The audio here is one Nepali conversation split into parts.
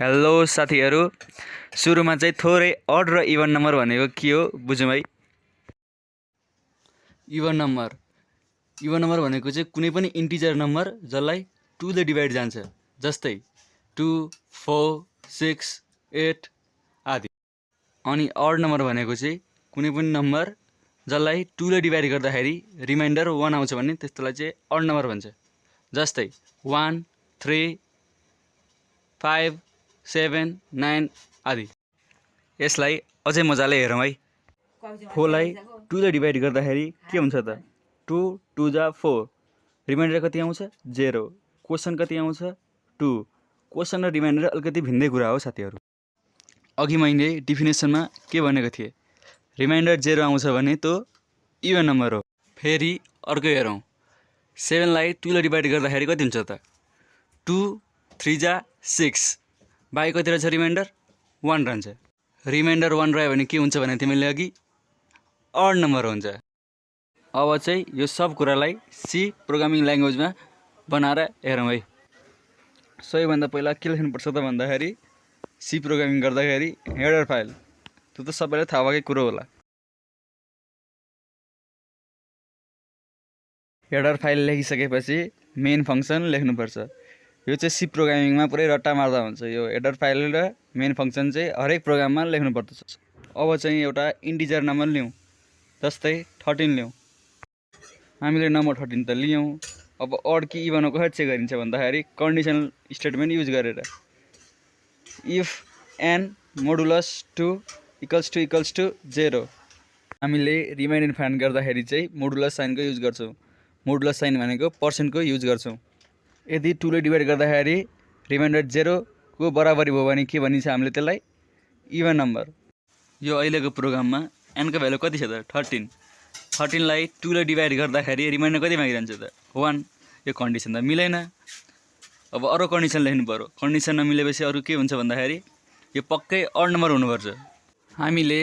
हेलो साथीहरु, सुरुमा चाहिँ थोरै अड र इभन नम्बर भनेको के हो बुझौँ है। इभन नम्बर भनेको चाहिँ कुनै पनि इन्टिजर नम्बर जसलाई 2 ले डिभाइड जान्छ, जस्तै 2, 4, 6, 8 आदि। अनि अड नम्बर भनेको चाहिँ कुनै पनि नम्बर जसलाई 2 ले डिभाइड गर्दाखेरि रिमाइन्डर 1 आउँछ भने त्यस्तोलाई चाहिँ अड नम्बर भन्छ, जस्तै 1, 3, 5, 7, 9 आदि। यसलाई अझै मजाले हेरौँ है। 4 लाई 2 ले डिभाइड गर्दाखेरि के हुन्छ त? 2, 2 जा 4, रिमाइन्डर कति आउँछ? 0। क्वेसन कति आउँछ? 2। क्वेसन र रिमाइन्डर अलिकति भिन्दै कुरा हो साथीहरु। अघि मैले डेफिनेसनमा के भनेको थिएँ? रिमाइन्डर 0 आउँछ भने त्यो इभन नम्बर हो। फेरि अर्को हेरौँ। 7 लाई 2 ले डिभाइड गर्दाखेरि कति हुन्छ त? 2, 3 जा 6, बाई कति रहेछ रिमाइन्डर? 1 रहन्छ। रिमाइन्डर 1 रह्यो भने के हुन्छ भने तिमीले अघि अड नम्बर हुन्छ। अब चाहिँ यो सब कुरालाई सी प्रोग्रामिङ ल्याङ्ग्वेजमा बनाएर हेरौँ है। सबैभन्दा पहिला के लेख्नुपर्छ त भन्दाखेरि सी प्रोग्रामिङ गर्दाखेरि हेडर फाइल, त्यो त सबैलाई थाहा भएकै कुरो होला। हेडर फाइल लेखिसकेपछि मेन फङ्सन लेख्नुपर्छ। यो चाहिँ सी प्रोग्रामिङमा पुरै रट्टा मार्दा हुन्छ। यो हेडर फाइल र मेन फङ्सन चाहिँ हरेक प्रोग्राममा लेख्नुपर्छ। अब चाहिँ एउटा इन्टिजर नम्बर लियौँ, जस्तै 13 लियौँ। हामीले नम्बर 13 त लियौँ। अब अड कि इभन कसरी चेक गरिन्छ भन्दाखेरि कन्डिसनल स्टेटमेन्ट युज गरेर if n modulus 2 equals to 0, हामीले रिमाइन्डर फाइन्ड गर्दाखेरि चाहिँ मोडुलस साइनको युज गर्छौँ। मोडुलस साइन भनेको पर्सेन्टको युज गर्छौँ। यदि 2 ले डिभाइड गर्दाखेरि रिमाइन्डर 0 को बराबरी भयो भने के भनिन्छ हामीले त्यसलाई? Even number. यो अहिलेको प्रोग्राममा एनको भ्यालु कति छ त? 13। 13 लाई 2 ले डिभाइड गर्दाखेरि रिमाइन्डर कति मागिरहन्छ त? 1। यो कन्डिसन त मिलेन। अब अरू कन्डिसन लेख्नु पर्यो। कन्डिसन नमिलेपछि अरू के हुन्छ भन्दाखेरि यो पक्कै अड नम्बर हुनुपर्छ। हामीले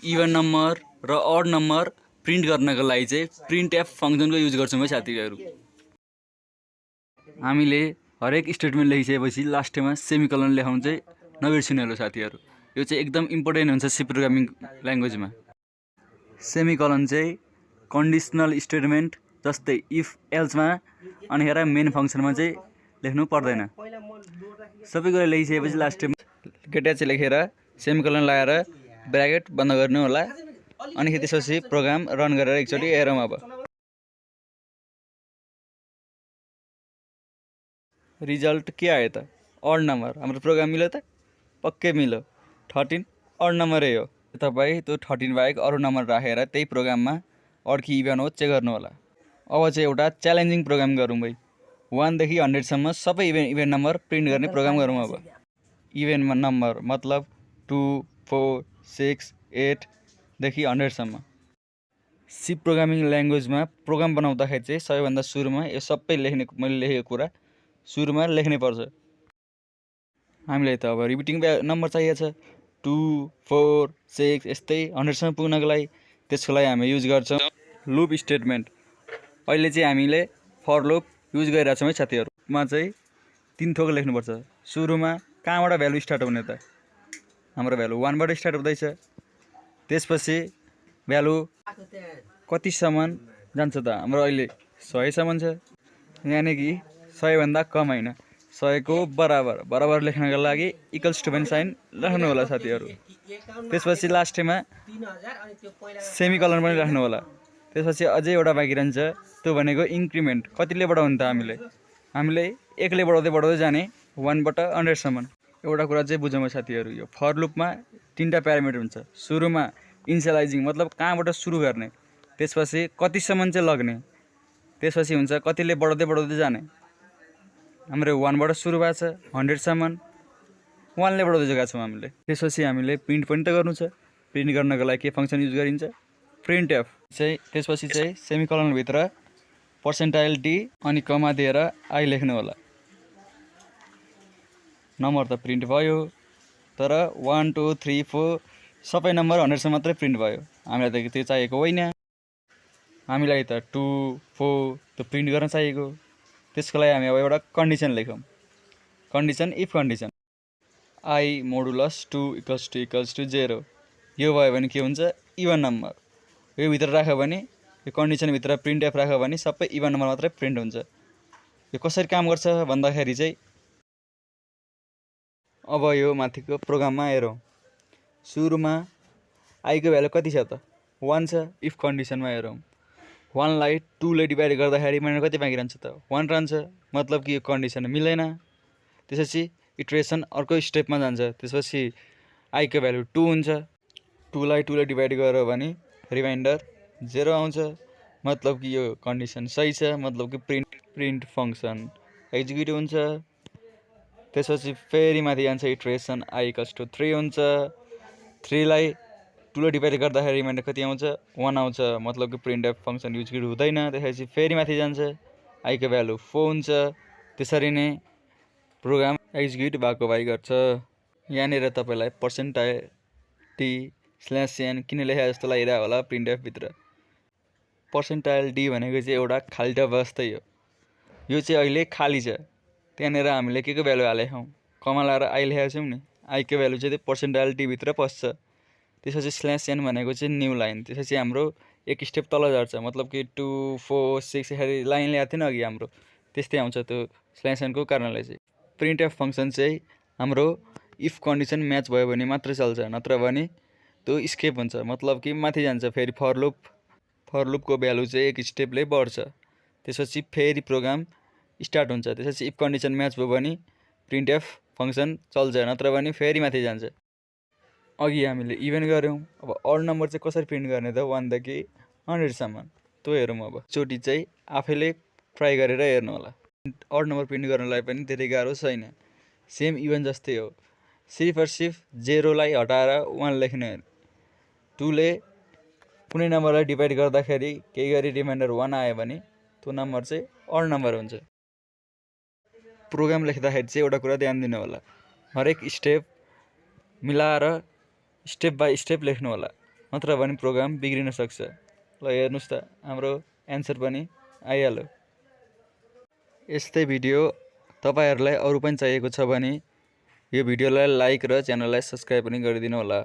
इभन नम्बर र अड नम्बर प्रिन्ट गर्नको लागि चाहिँ प्रिन्ट एफ फङ्सनको युज गर्छौँ है साथीहरु। हामीले हरेक स्टेटमेन्ट लेखिसकेपछि लास्टमा सेमिकोलन लेखाउनु चाहिँ नबिर्सिनु होला साथीहरु। यो चाहिँ एकदम इम्पोर्टेन्ट हुन्छ सी प्रोग्रामिङ ल्याङ्ग्वेजमा। सेमिकोलन चाहिँ कन्डिसनल स्टेटमेन्ट जस्तै इफ एल्समा अनि हेर मेन फङ्सनमा चाहिँ लेख्नु पर्दैन। सबै कुरा लेखिसकेपछि लास्टमा गेट लेखेर सेमिकोलन लगाएर ब्र्याकेट बन्द गर्नु होला। अनि त्यसपछि प्रोग्राम रन गरेर एकचोटि हेरौँ। अब रिजल्ट के आयो त? Odd number. हाम्रो प्रोग्राम मिल्यो त? पक्कै मिल्यो। 13 अड नम्बरै हो। तपाईँ त्यो 13 बाहेक अरू नम्बर राखेर त्यही प्रोग्राममा अड कि इभन हो चेक गर्नु होला। अब चाहिँ एउटा च्यालेन्जिङ प्रोग्राम गरौँ भाइ। 1 देखि 100 सम्म सबै इभेन नम्बर प्रिन्ट गर्ने प्रोग्राम गरौँ। अब इभेन नम्बर मतलब 2, 4, 6, 8 देखि 100 सम्म। सी प्रोग्रामिङ ल्याङ्ग्वेजमा प्रोग्राम बनाउँदाखेरि चाहिँ सबैभन्दा सुरुमा यो सबै लेख्ने, मैले लेखेको कुरा सुरुमा लेख्नै पर्छ। हामीलाई त अब रिपिटिङ नम्बर चाहिएको छ 2, 4, 6 यस्तै 100 सम्म पुग्नको लागि। त्यसको लागि हामी युज गर्छौँ लुप स्टेटमेन्ट। अहिले चाहिँ हामीले फर लुप युज गरिरहेको छौँ है साथीहरु। मा चाहिँ 3 थोक लेख्नुपर्छ। सुरुमा कहाँबाट भ्यालु स्टार्ट हुने त? हाम्रो भ्यालु 1 बाट स्टार्ट हुँदैछ। त्यसपछि भ्यालु कतिसम्म जान्छ त? हाम्रो अहिले 100 सम्म छ। यानि कि 100 भन्दा कम हैन, 100 को बराबर लेख्नको लागि इक्वल्स टु पनि साइन राख्नु होला साथीहरु। त्यसपछि लास्टमा सेमिकोलन पनि राख्नु होला। त्यसपछि अझै एउटा बाँकी रहन्छ, त्यो भनेको इन्क्रिमेन्ट। कतिले बढाउने त? हामीले 1 ले बढाउँदै जाने 1 बाट 100 सम्म। एउटा कुरा चाहिँ बुझौँ साथीहरु, यो फर लुपमा 3टा प्यारामिटर हुन्छ। सुरुमा इनिसियलाइजिङ मतलब कहाँबाट सुरु गर्ने, त्यसपछि कतिसम्म चाहिँ लग्ने, त्यसपछि हुन्छ कतिले बढाउँदै जाने। हाम्रो 1 बाट सुरु भएको छ 100 सम्म, 1 ले बढाउँदै गएका छौँ हामीले। त्यसपछि हामीले प्रिन्ट पनि त गर्नु छ। प्रिन्ट गर्नको लागि के फङ्सन युज गरिन्छ? प्रिन्ट एफ चाहिँ। त्यसपछि चाहिँ सेमिकोलन भित्र % d अनि कमा दिएर आई लेख्नु होला। नम्बर त प्रिन्ट भयो, तर 1, 2, 3, 4 सबै नम्बर 100 सम्म मात्रै प्रिन्ट भयो। हामीलाई त त्यो चाहिएको होइन। हामीलाई त 2, 4 त्यो प्रिन्ट गर्न चाहिएको। त्यसको लागि हामी अब एउटा कन्डिसन लेखौँ। Condition if condition. I modulus 2 equals to 0 यो भयो भने के हुन्छ इभन नम्बर यो भित्र राख्यो भने यो कन्डिसन भित्र प्रिन्ट एफ राख्यो भने सबै इभन नम्बर मात्रै प्रिन्ट हुन्छ यो कसरी काम गर्छ भन्दाखेरि चाहिँ अब यो माथिको प्रोग्राममा हेरौँ सुरुमा आई को भ्यालु कति छ त 1 छ इफ कन्डिसनमा हेरौँ 1 लाई 2 ले डिभाइड गर्दाखेरि रिमाइन्डर कति बाँकी रहन्छ त 1 रहन्छ मतलब कि यो कन्डिसन मिलेन त्यसपछि इटरेसन अर्को स्टेपमा जान्छ त्यसपछि आई को भ्यालु 2 हुन्छ 2 लाई 2 ले डिभाइड गर्यो भने रिमाइन्डर 0 आउँछ मतलब कि यो कन्डिसन सही छ मतलब कि प्रिन्ट फंक्सन एक्जिक्युट हुन्छ त्यसपछि फेरि माथि जान्छ इटरेसन आई इक्वल्स टु 3 हुन्छ 3 लाई 2 ले डिभाइड गर्दाखेरि रिमाइन्डर कति आउँछ 1 आउँछ मतलब कि प्रिन्ट एफ फंक्सन एक्जिक्युट हुँदैन त्यसपछि फेरि माथि जान्छ आई को भ्यालु 4 हुन्छ त्यसरी नै प्रोग्राम एक्जिक्युट भएको भइ गर्छ यहाँनिर तपाईलाई पर्सेन्टाइल टी /n किन लेखे जस्तो लागिरहेको होला प्रिन्ट एफ भित्र पर्सेन्टाइल डी भनेको चाहिँ एउटा खाली डब्बा जस्तै हो यो चाहिँ अहिले खाली छ त्यहाँनिर हामीले के को भ्यालु हालेका छौँ कमा लाएर आई लेखेका छौँ नि आई को भ्यालु चाहिँ पर्सेन्टाइल डी भित्र पस्छ त्यसपछि /n भनेको चाहिँ न्यू लाइन त्यसपछि हाम्रो एक स्टेप तल झर्छ मतलब कि 2 4 6 यसरी लाइन ल्याएको थिएन अघि हाम्रो त्यस्तै आउँछ त्यो /n को कारणले चाहिँ प्रिन्ट एफ फंक्सन चाहिँ हाम्रो इफ कन्डिसन म्याच भयो भने मात्र चल्छ नत्र भने त्यो स्केप हुन्छ मतलब कि माथि जान्छ फेरि फर लुप को भ्यालु चाहिँ एक स्टेपले बढ्छ त्यसपछि फेरि प्रोग्राम स्टार्ट हुन्छ त्यसपछि इफ कन्डिसन म्याच भयो भने प्रिन्ट एफ फंक्सन चल्छ नत्र भने फेरि माथि जान्छ अघि हामीले इभन गर्यौं अब अड नम्बर चाहिँ कसरी प्रिन्ट गर्ने त 1 देखि 100 सम्म त्यो हेरौँ अब चोटी चाहिँ आफैले ट्राई गरेर हेर्नु होला अड नम्बर प्रिन्ट गर्नलाई पनि धेरै गाह्रो छैन सेम इभन जस्तै हो सिर्फ और सिर्फ 0 लाई हटाएर 1 लेख्ने 2 ले कुनै नम्बरलाई डिभाइड गर्दाखेरि केही गरी रिमाइन्डर 1 आयो भने त्यो नम्बर चाहिँ अड नम्बर हुन्छ प्रोग्राम लेख्दाखेरि चाहिँ एउटा कुरा ध्यान दिनु होला हरेक स्टेप मिलाएर स्टेप बाइ स्टेप लेख्नु होला नत्र भने प्रोग्राम बिग्रिन सक्छ ल हेर्नुस् त हाम्रो आन्सर पनि आइहाल्यो यस्तै भिडियो तपाईहरुलाई अरु पनि चाहिएको छ भने यो भिडियोलाई लाइक र च्यानललाई सब्स्क्राइब पनि गरिदिनु होला